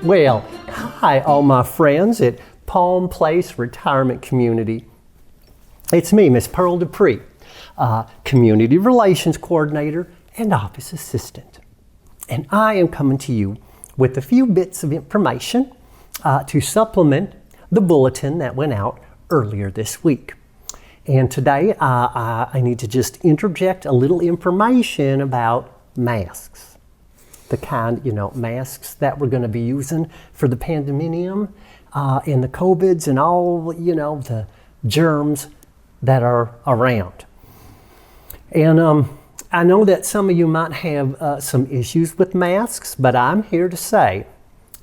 Well, hi all my friends at Palm Place Retirement Community. It's me, Miss Pearl Dupree, Community Relations Coordinator and Office Assistant. And I am coming to you with a few bits of information to supplement the bulletin that went out earlier this week. And today I need to just interject a little information about masks. The kind, masks that we're going to be using for the pandemonium and the COVIDs and all, the germs that are around. And I know that some of you might have some issues with masks, but I'm here to say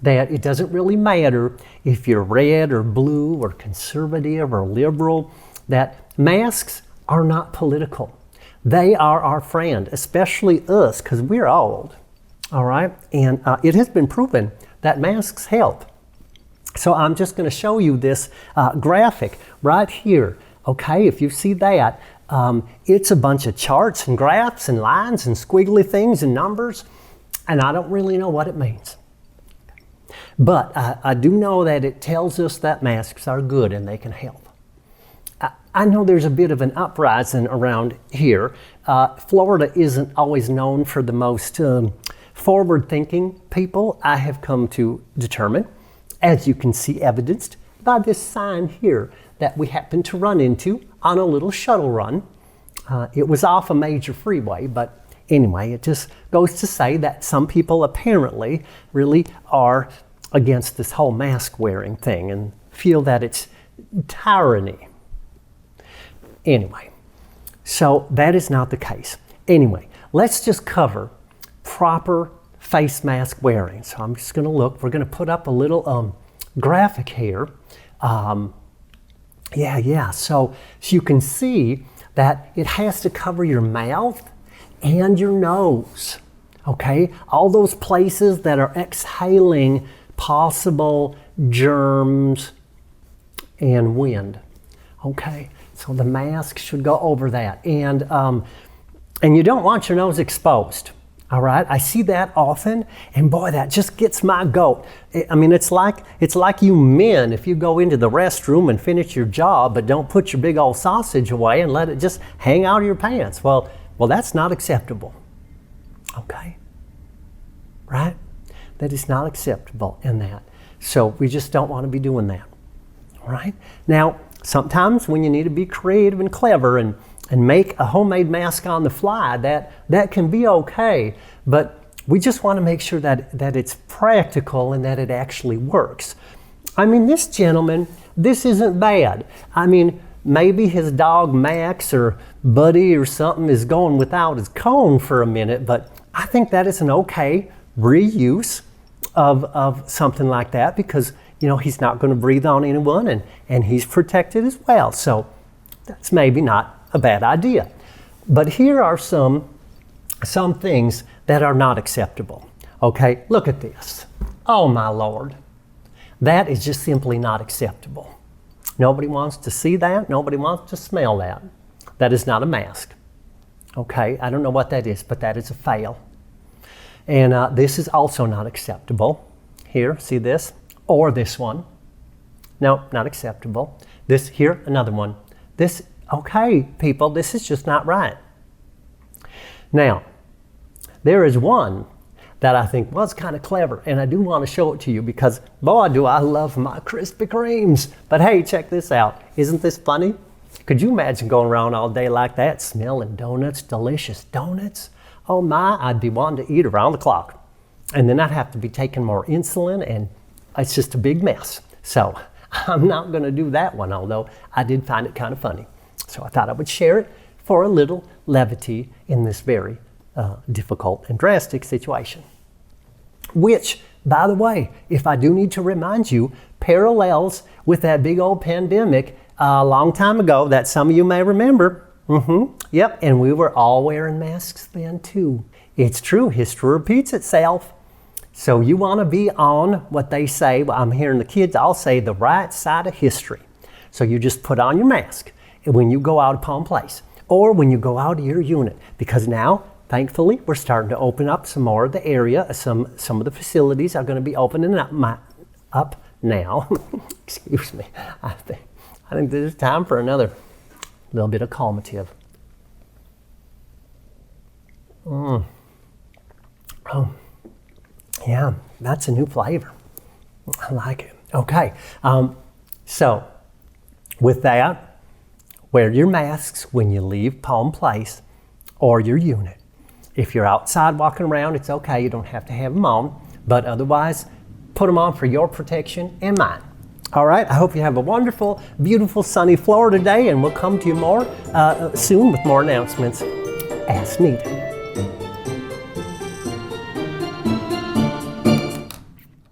that it doesn't really matter if you're red or blue or conservative or liberal, that masks are not political. They are our friend, especially us, because we're old. All right, and it has been proven that masks help. So I'm just going to show you this graphic right here. Okay, if you see that, it's a bunch of charts and graphs and lines and squiggly things and numbers, and I don't really know what it means. But I do know that it tells us that masks are good and they can help. I know there's a bit of an uprising around here. Florida isn't always known for the most forward-thinking people, I have come to determine, as you can see evidenced by this sign here that we happened to run into on a little shuttle run. It was off a major freeway, but anyway, it just goes to say that some people apparently really are against this whole mask wearing thing and feel that it's tyranny. Anyway, so that is not the case. Anyway, let's just cover proper face mask wearing. So I'm just going to look. We're going to put up a little graphic here. So you can see that it has to cover your mouth and your nose. Okay, all those places that are exhaling possible germs and wind. Okay, so the mask should go over that, and you don't want your nose exposed. All right, I see that often, and boy, that just gets my goat. I mean, it's like you men, if you go into the restroom and finish your job, but don't put your big old sausage away and let it just hang out of your pants. Well, that's not acceptable. Okay, right? That is not acceptable in that. So we just don't want to be doing that. All right. Now, sometimes when you need to be creative and clever and make a homemade mask on the fly, that can be okay, but we just want to make sure that it's practical and that it actually works. I mean, this gentleman, this isn't bad. I mean, maybe his dog Max or Buddy or something is going without his cone for a minute, but I think that is an okay reuse of something like that because, he's not going to breathe on anyone and he's protected as well. So that's maybe not a bad idea. But here are some things that are not acceptable. Okay, look at this. Oh my Lord. That is just simply not acceptable. Nobody wants to see that. Nobody wants to smell that. That is not a mask. Okay, I don't know what that is, but that is a fail. And this is also not acceptable. Here, see this? Or this one. No, not acceptable. This here, another one. This, okay, people, this is just not right. Now, there is one that I think was kind of clever, and I do want to show it to you because, boy, do I love my Krispy Kremes. But hey, check this out. Isn't this funny? Could you imagine going around all day like that, smelling donuts, delicious donuts? Oh my, I'd be wanting to eat around the clock. And then I'd have to be taking more insulin, and it's just a big mess. So I'm not going to do that one, although I did find it kind of funny. So I thought I would share it for a little levity in this very difficult and drastic situation. Which, by the way, if I do need to remind you, parallels with that big old pandemic a long time ago that some of you may remember. Yep, and we were all wearing masks then too. It's true, history repeats itself. So you want to be on what they say, well, I'm hearing the kids all say the right side of history. So you just put on your mask when you go out of Palm Place or when you go out of your unit, because now thankfully, we're starting to open up some more of the area. Some of the facilities are going to be opening up now. Excuse me. I think this is time for another little bit of calmative. Oh, yeah, that's a new flavor. I like it. Okay, so with that, wear your masks when you leave Palm Place or your unit. If you're outside walking around, it's okay. You don't have to have them on, but otherwise, put them on for your protection and mine. All right, I hope you have a wonderful, beautiful, sunny Florida day, and we'll come to you more soon with more announcements as needed.